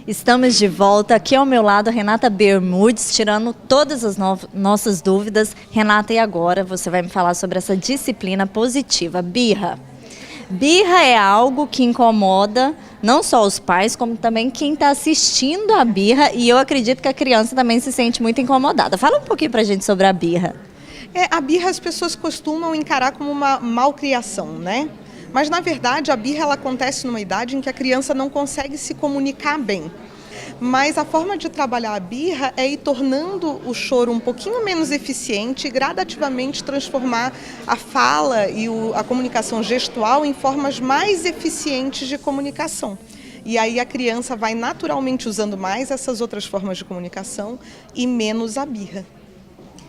Estamos de volta. Aqui ao meu lado, Renata Bermudes, tirando todas as nossas dúvidas. Renata, e agora você vai me falar sobre essa disciplina positiva, birra. Birra é algo que incomoda não só os pais, como também quem está assistindo a birra, e eu acredito que a criança também se sente muito incomodada. Fala um pouquinho pra gente sobre a birra. A birra as pessoas costumam encarar como uma malcriação, né? Mas, na verdade, a birra ela acontece numa idade em que a criança não consegue se comunicar bem. Mas a forma de trabalhar a birra é ir tornando o choro um pouquinho menos eficiente e gradativamente transformar a fala e a comunicação gestual em formas mais eficientes de comunicação. E aí a criança vai naturalmente usando mais essas outras formas de comunicação e menos a birra.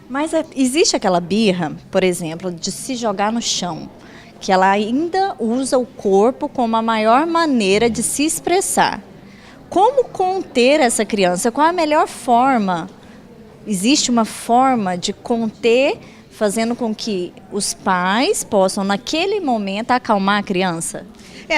Mas existe aquela birra, por exemplo, de se jogar no chão, que ela ainda usa o corpo como a maior maneira de se expressar. Como conter essa criança? Qual a melhor forma? Existe uma forma de conter, fazendo com que os pais possam, naquele momento, acalmar a criança?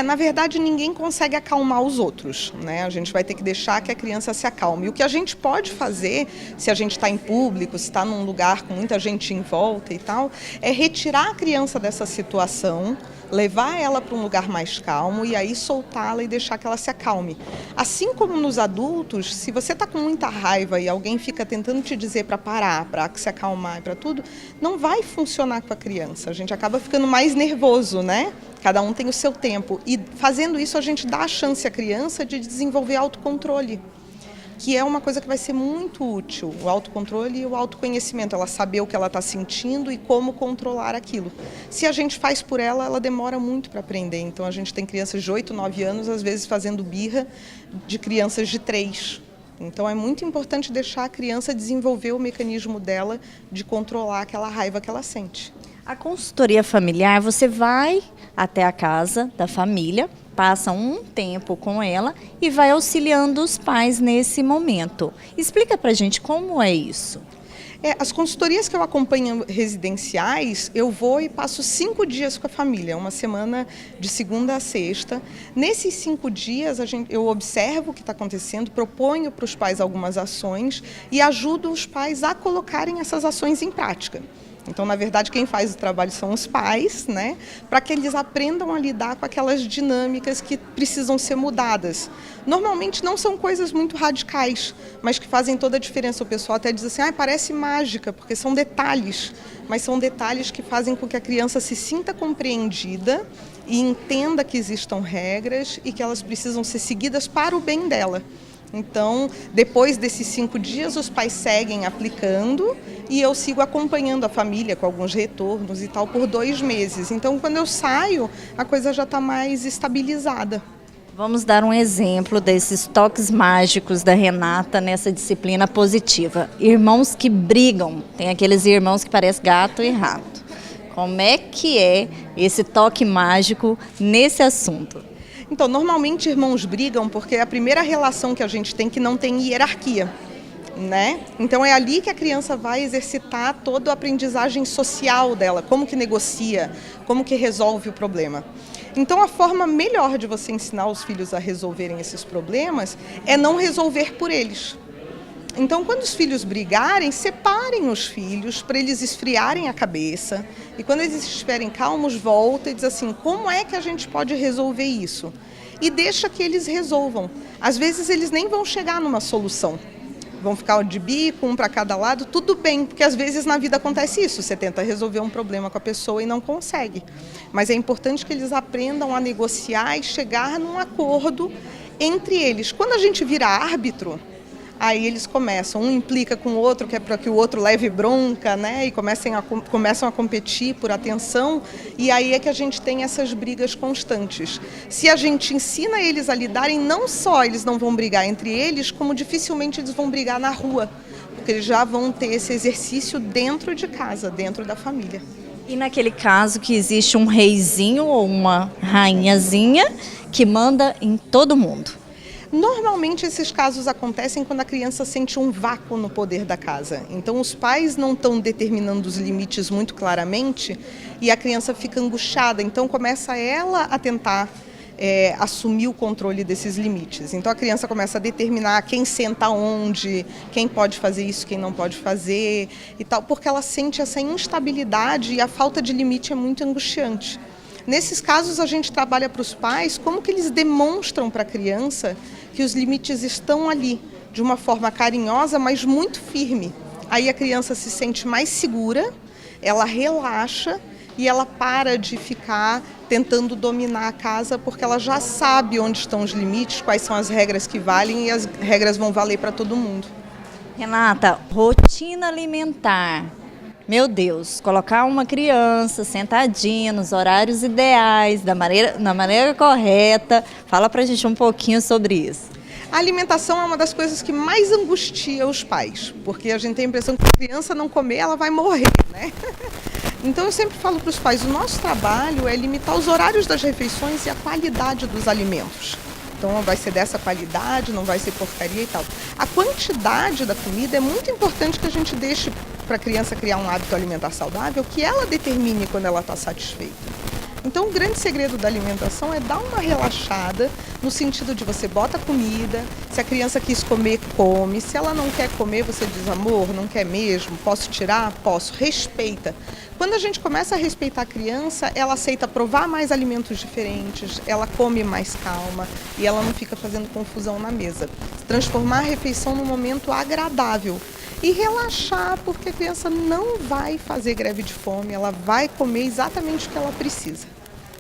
Na verdade, ninguém consegue acalmar os outros, né? A gente vai ter que deixar que a criança se acalme. E o que a gente pode fazer, se a gente está em público, se está num lugar com muita gente em volta e tal, é retirar a criança dessa situação, levar ela para um lugar mais calmo e aí soltá-la e deixar que ela se acalme. Assim como nos adultos, se você está com muita raiva e alguém fica tentando te dizer para parar, para se acalmar, para tudo, não vai funcionar com a criança. A gente acaba ficando mais nervoso, né? Cada um tem o seu tempo. E fazendo isso, a gente dá a chance à criança de desenvolver autocontrole, que é uma coisa que vai ser muito útil, o autocontrole e o autoconhecimento, ela saber o que ela está sentindo e como controlar aquilo. Se a gente faz por ela, ela demora muito para aprender. Então, a gente tem crianças de 8, 9 anos, às vezes fazendo birra de crianças de 3. Então, é muito importante deixar a criança desenvolver o mecanismo dela de controlar aquela raiva que ela sente. A consultoria familiar, você vai até a casa da família, passa um tempo com ela e vai auxiliando os pais nesse momento. Explica pra gente como é isso. As consultorias que eu acompanho residenciais, eu vou e passo 5 dias com a família, uma semana de segunda a sexta. Nesses 5 dias, eu observo o que está acontecendo, proponho para os pais algumas ações e ajudo os pais a colocarem essas ações em prática. Então, na verdade, quem faz o trabalho são os pais, né? Para que eles aprendam a lidar com aquelas dinâmicas que precisam ser mudadas. Normalmente não são coisas muito radicais, mas que fazem toda a diferença. O pessoal até diz assim, parece mágica, porque são detalhes. Mas são detalhes que fazem com que a criança se sinta compreendida e entenda que existam regras e que elas precisam ser seguidas para o bem dela. Então, depois desses 5 dias, os pais seguem aplicando e eu sigo acompanhando a família com alguns retornos e tal por 2 meses. Então, quando eu saio, a coisa já está mais estabilizada. Vamos dar um exemplo desses toques mágicos da Renata nessa disciplina positiva. Irmãos que brigam, tem aqueles irmãos que parecem gato e rato. Como é que é esse toque mágico nesse assunto? Então, normalmente irmãos brigam porque é a primeira relação que a gente tem que não tem hierarquia, né? Então é ali que a criança vai exercitar toda a aprendizagem social dela, como que negocia, como que resolve o problema. Então a forma melhor de você ensinar os filhos a resolverem esses problemas é não resolver por eles. Então, quando os filhos brigarem, separem os filhos para eles esfriarem a cabeça. E quando eles estiverem calmos, volta e diz assim, como é que a gente pode resolver isso? E deixa que eles resolvam. Às vezes, eles nem vão chegar numa solução. Vão ficar de bico, um para cada lado, tudo bem, porque às vezes na vida acontece isso. Você tenta resolver um problema com a pessoa e não consegue. Mas é importante que eles aprendam a negociar e chegar num acordo entre eles. Quando a gente vira árbitro, aí eles começam, um implica com o outro, que é para que o outro leve bronca, né? E começam a competir por atenção, e aí é que a gente tem essas brigas constantes. Se a gente ensina eles a lidarem, não só eles não vão brigar entre eles, como dificilmente eles vão brigar na rua, porque eles já vão ter esse exercício dentro de casa, dentro da família. E naquele caso que existe um reizinho ou uma rainhazinha que manda em todo mundo? Normalmente esses casos acontecem quando a criança sente um vácuo no poder da casa. Então os pais não estão determinando os limites muito claramente e a criança fica angustiada. Então começa ela a tentar assumir o controle desses limites. Então a criança começa a determinar quem senta onde, quem pode fazer isso, quem não pode fazer e tal, porque ela sente essa instabilidade e a falta de limite é muito angustiante. Nesses casos a gente trabalha para os pais como que eles demonstram para a criança que os limites estão ali, de uma forma carinhosa, mas muito firme. Aí a criança se sente mais segura, ela relaxa e ela para de ficar tentando dominar a casa, porque ela já sabe onde estão os limites, quais são as regras que valem, e as regras vão valer para todo mundo. Renata, rotina alimentar. Meu Deus, colocar uma criança sentadinha nos horários ideais, da maneira correta. Fala pra gente um pouquinho sobre isso. A alimentação é uma das coisas que mais angustia os pais, porque a gente tem a impressão que se a criança não comer, ela vai morrer, né? Então eu sempre falo para os pais, o nosso trabalho é limitar os horários das refeições e a qualidade dos alimentos. Então vai ser dessa qualidade, não vai ser porcaria e tal. A quantidade da comida é muito importante que a gente deixe para a criança criar um hábito alimentar saudável, que ela determine quando ela está satisfeita. Então o grande segredo da alimentação é dar uma relaxada, no sentido de você bota comida, se a criança quis comer, come. Se ela não quer comer, você diz, amor, não quer mesmo? Posso tirar? Posso. Respeita. Quando a gente começa a respeitar a criança, ela aceita provar mais alimentos diferentes, ela come mais calma e ela não fica fazendo confusão na mesa. Transformar a refeição num momento agradável. E relaxar, porque a criança não vai fazer greve de fome, ela vai comer exatamente o que ela precisa.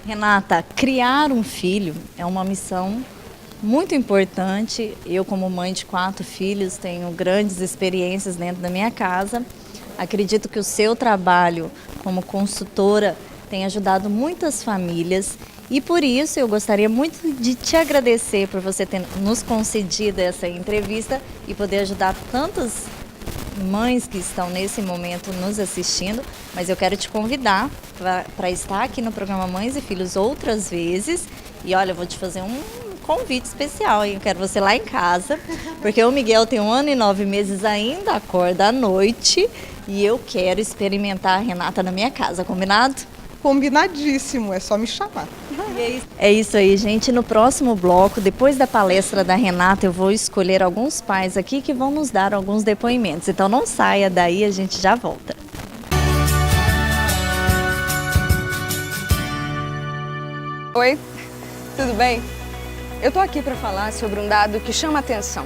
Renata, criar um filho é uma missão muito importante. Eu, como mãe de 4 filhos, tenho grandes experiências dentro da minha casa. Acredito que o seu trabalho como consultora tem ajudado muitas famílias e por isso eu gostaria muito de te agradecer por você ter nos concedido essa entrevista e poder ajudar tantas mães que estão nesse momento nos assistindo, mas eu quero te convidar para estar aqui no programa Mães e Filhos outras vezes. E olha, eu vou te fazer um convite especial, hein? Eu quero você lá em casa, porque o Miguel tem 1 ano e 9 meses ainda, acorda à noite e eu quero experimentar a Renata na minha casa, combinado? Combinadíssimo, é só me chamar. É isso aí, gente. No próximo bloco, depois da palestra da Renata, eu vou escolher alguns pais aqui que vão nos dar alguns depoimentos. Então não saia daí, a gente já volta. Oi, tudo bem? Eu tô aqui para falar sobre um dado que chama atenção.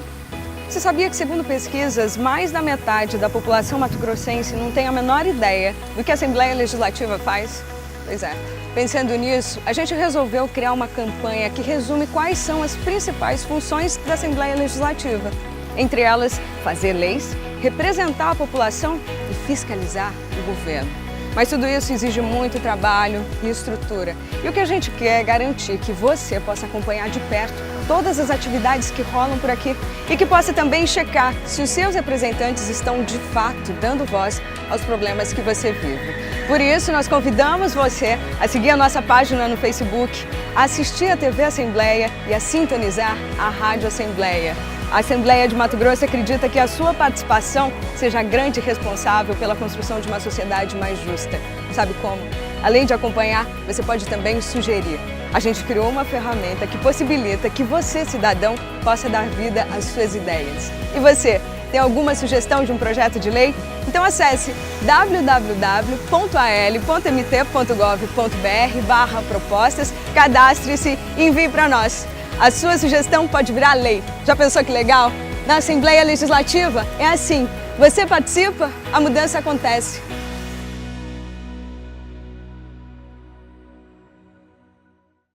Você sabia que, segundo pesquisas, mais da metade da população mato-grossense não tem a menor ideia do que a Assembleia Legislativa faz? Pois é. Pensando nisso, a gente resolveu criar uma campanha que resume quais são as principais funções da Assembleia Legislativa. Entre elas, fazer leis, representar a população e fiscalizar o governo. Mas tudo isso exige muito trabalho e estrutura. E o que a gente quer é garantir que você possa acompanhar de perto todas as atividades que rolam por aqui e que possa também checar se os seus representantes estão de fato dando voz aos problemas que você vive. Por isso, nós convidamos você a seguir a nossa página no Facebook, a assistir a TV Assembleia e a sintonizar a Rádio Assembleia. A Assembleia de Mato Grosso acredita que a sua participação seja a grande responsável pela construção de uma sociedade mais justa. Sabe como? Além de acompanhar, você pode também sugerir. A gente criou uma ferramenta que possibilita que você, cidadão, possa dar vida às suas ideias. E você, tem alguma sugestão de um projeto de lei? Então acesse www.al.mt.gov.br/propostas, cadastre-se e envie para nós. A sua sugestão pode virar lei. Já pensou que legal? Na Assembleia Legislativa é assim. Você participa, a mudança acontece.